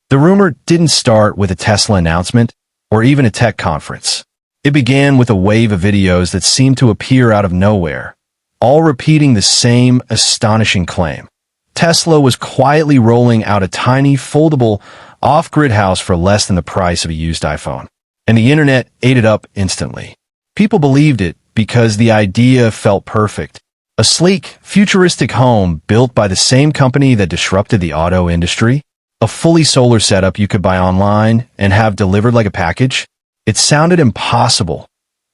The rumor didn't start with a Tesla announcement or even a tech conference. It began with a wave of videos that seemed to appear out of nowhere, all repeating the same astonishing claim. Tesla was quietly rolling out a tiny, foldable, off-grid house for less than the price of a used iPhone. And the internet ate it up instantly. People believed it because the idea felt perfect. A sleek, futuristic home built by the same company that disrupted the auto industry. A fully solar setup you could buy online and have delivered like a package. It sounded impossible,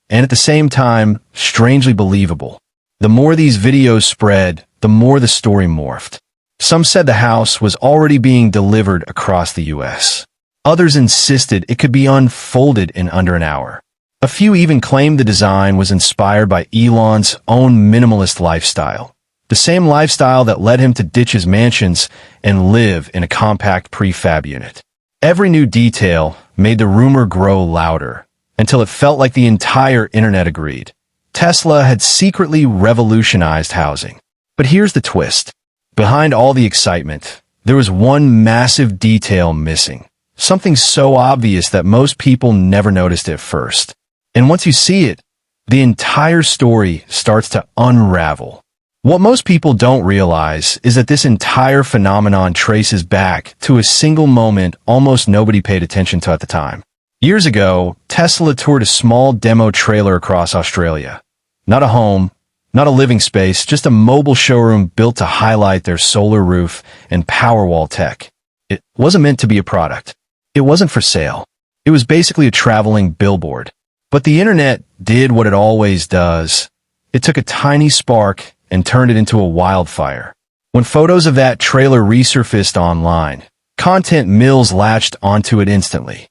and at the same time, strangely believable. The more these videos spread, the more the story morphed. Some said the house was already being delivered across the US. Others insisted it could be unfolded in under an hour. A few even claimed the design was inspired by Elon's own minimalist lifestyle. The same lifestyle that led him to ditch his mansions and live in a compact prefab unit. Every new detail made the rumor grow louder, until it felt like the entire internet agreed. Tesla had secretly revolutionized housing. But here's the twist. Behind all the excitement, there was one massive detail missing. Something so obvious that most people never noticed at first. And once you see it, the entire story starts to unravel. What most people don't realize is that this entire phenomenon traces back to a single moment almost nobody paid attention to at the time. Years ago, Tesla toured a small demo trailer across Australia. Not a home, not a living space, just a mobile showroom built to highlight their solar roof and Powerwall tech. It wasn't meant to be a product. It wasn't for sale. It was basically a traveling billboard. But the internet did what it always does. It took a tiny spark and turned it into a wildfire. When photos of that trailer resurfaced online, content mills latched onto it instantly.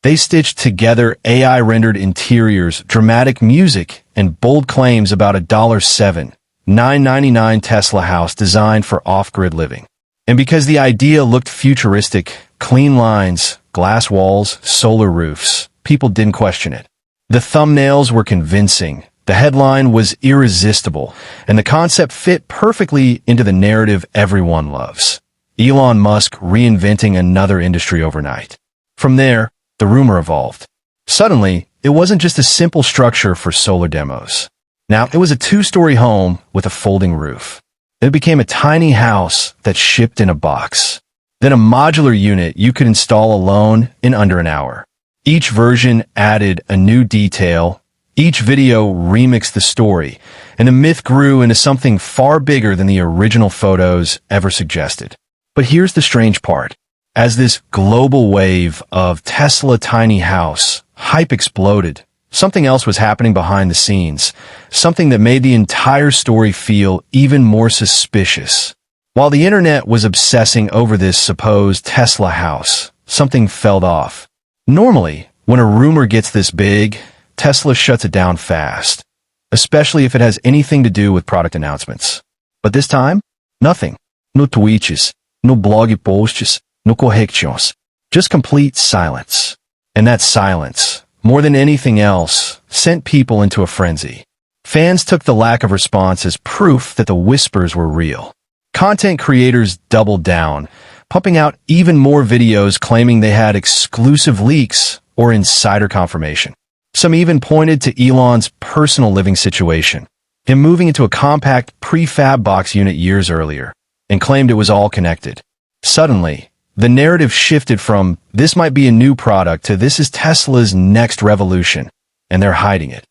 They stitched together AI-rendered interiors, dramatic music, and bold claims about a $7,999 Tesla house designed for off-grid living. And because the idea looked futuristic, clean lines, glass walls, solar roofs, people didn't question it. The thumbnails were convincing. The headline was irresistible, and the concept fit perfectly into the narrative everyone loves. Elon Musk reinventing another industry overnight. From there, the rumor evolved. Suddenly, it wasn't just a simple structure for solar demos. Now, it was a two-story home with a folding roof. It became a tiny house that shipped in a box. Then a modular unit you could install alone in under an hour. Each version added a new detail. Each video remixed the story, and the myth grew into something far bigger than the original photos ever suggested. But here's the strange part. As this global wave of Tesla tiny house hype exploded, something else was happening behind the scenes, something that made the entire story feel even more suspicious. While the internet was obsessing over this supposed Tesla house, something fell off. Normally, when a rumor gets this big, Tesla shuts it down fast, especially if it has anything to do with product announcements. But this time, nothing. No tweets, no blog posts, no corrections. Just complete silence. And that silence, more than anything else, sent people into a frenzy. Fans took the lack of response as proof that the whispers were real. Content creators doubled down, pumping out even more videos claiming they had exclusive leaks or insider confirmation. Some even pointed to Elon's personal living situation, him moving into a compact prefab box unit years earlier, and claimed it was all connected. Suddenly, the narrative shifted from this might be a new product to this is Tesla's next revolution, and they're hiding it.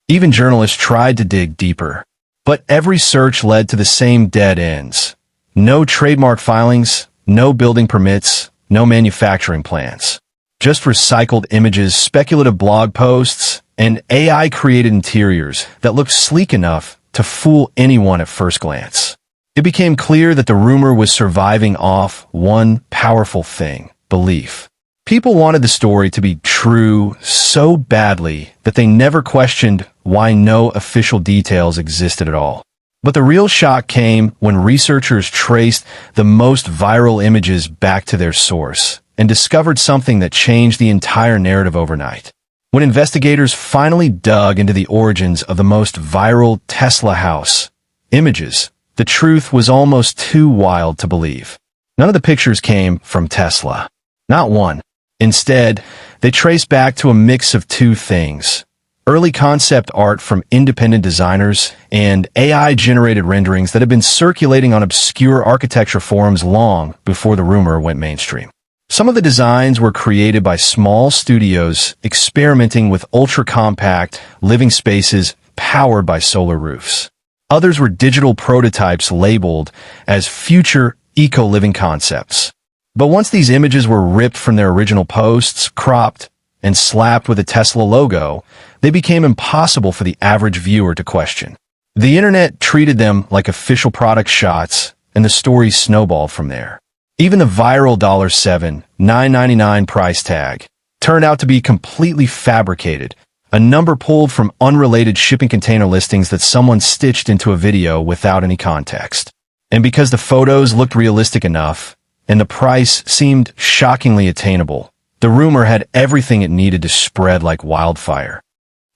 Even journalists tried to dig deeper, but every search led to the same dead ends. No trademark filings, no building permits, no manufacturing plans. Just recycled images, speculative blog posts, and AI-created interiors that looked sleek enough to fool anyone at first glance. It became clear that the rumor was surviving off one powerful thing: belief. People wanted the story to be true so badly that they never questioned why no official details existed at all. But the real shock came when researchers traced the most viral images back to their source and discovered something that changed the entire narrative overnight. When investigators finally dug into the origins of the most viral Tesla house images, the truth was almost too wild to believe. None of the pictures came from Tesla. Not one. Instead, they trace back to a mix of two things: early concept art from independent designers and AI-generated renderings that had been circulating on obscure architecture forums long before the rumor went mainstream. Some of the designs were created by small studios experimenting with ultra-compact living spaces powered by solar roofs. Others were digital prototypes labeled as future eco-living concepts. But once these images were ripped from their original posts, cropped, and slapped with a Tesla logo, they became impossible for the average viewer to question. The internet treated them like official product shots, and the story snowballed from there. Even the viral $7,999 price tag turned out to be completely fabricated, a number pulled from unrelated shipping container listings that someone stitched into a video without any context. And because the photos looked realistic enough, and the price seemed shockingly attainable, the rumor had everything it needed to spread like wildfire.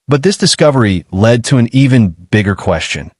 But this discovery led to an even bigger question.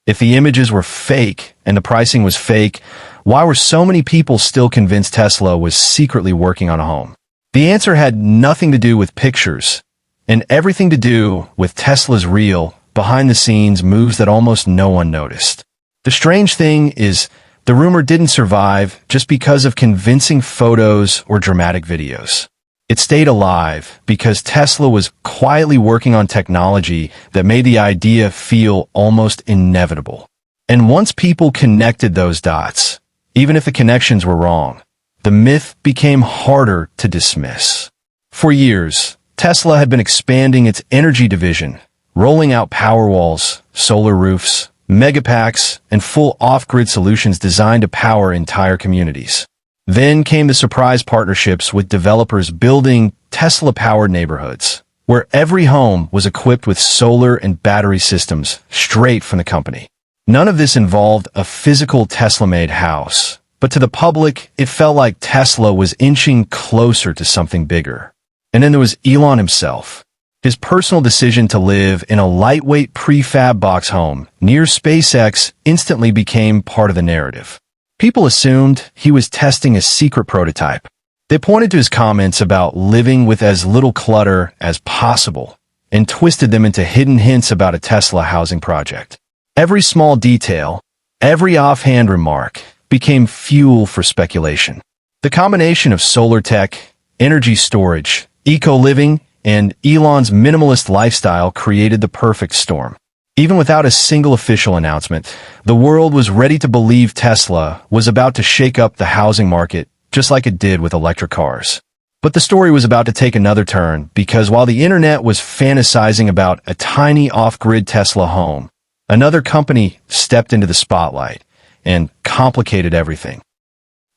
If the images were fake and the pricing was fake, why were so many people still convinced Tesla was secretly working on a home? The answer had nothing to do with pictures, and everything to do with Tesla's real, behind-the-scenes moves that almost no one noticed. The strange thing is, the rumor didn't survive just because of convincing photos or dramatic videos. It stayed alive because Tesla was quietly working on technology that made the idea feel almost inevitable. And once people connected those dots, even if the connections were wrong, the myth became harder to dismiss. For years, Tesla had been expanding its energy division, rolling out Powerwalls, solar roofs, megapacks, and full off-grid solutions designed to power entire communities. Then came the surprise partnerships with developers building Tesla-powered neighborhoods, where every home was equipped with solar and battery systems straight from the company. None of this involved a physical Tesla-made house, but to the public, it felt like Tesla was inching closer to something bigger. And then there was Elon himself. His personal decision to live in a lightweight prefab box home near SpaceX instantly became part of the narrative. People assumed he was testing a secret prototype. They pointed to his comments about living with as little clutter as possible and twisted them into hidden hints about a Tesla housing project. Every small detail, every offhand remark became fuel for speculation. The combination of solar tech, energy storage, eco-living, and Elon's minimalist lifestyle created the perfect storm. Even without a single official announcement, the world was ready to believe Tesla was about to shake up the housing market just like it did with electric cars. But the story was about to take another turn because while the internet was fantasizing about a tiny off-grid Tesla home, another company stepped into the spotlight and complicated everything.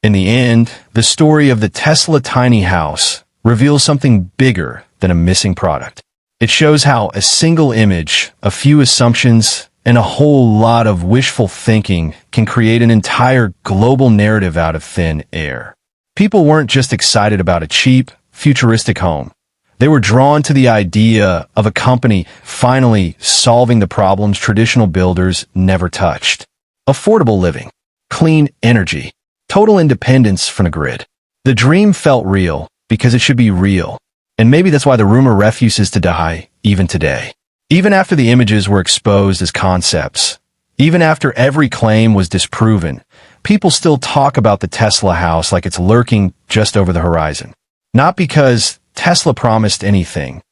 In the end, the story of the Tesla tiny house reveals something bigger than a missing product. It shows how a single image, a few assumptions, and a whole lot of wishful thinking can create an entire global narrative out of thin air. People weren't just excited about a cheap, futuristic home. They were drawn to the idea of a company finally solving the problems traditional builders never touched. Affordable living, clean energy, total independence from the grid. The dream felt real because it should be real. And maybe that's why the rumor refuses to die, even today. Even after the images were exposed as concepts, even after every claim was disproven, people still talk about the Tesla house like it's lurking just over the horizon. Not because Tesla promised anything,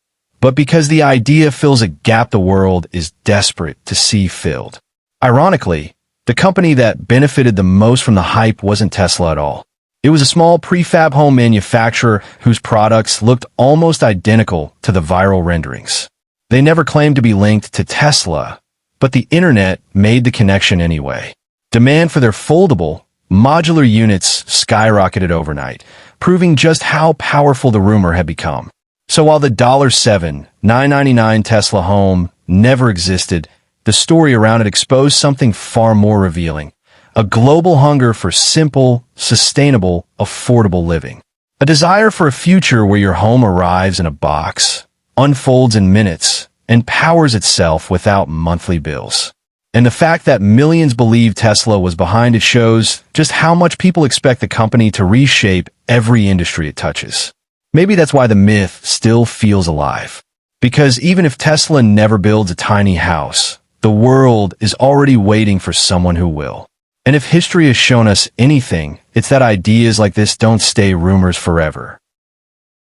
but because the idea fills a gap the world is desperate to see filled. Ironically, the company that benefited the most from the hype wasn't Tesla at all. It was a small prefab home manufacturer whose products looked almost identical to the viral renderings. They never claimed to be linked to Tesla, but the internet made the connection anyway. Demand for their foldable, modular units skyrocketed overnight, proving just how powerful the rumor had become. So while the $7,999 Tesla home never existed, the story around it exposed something far more revealing. A global hunger for simple, sustainable, affordable living. A desire for a future where your home arrives in a box, unfolds in minutes, and powers itself without monthly bills. And the fact that millions believe Tesla was behind it shows just how much people expect the company to reshape every industry it touches. Maybe that's why the myth still feels alive. Because even if Tesla never builds a tiny house, the world is already waiting for someone who will. And if history has shown us anything, it's that ideas like this don't stay rumors forever.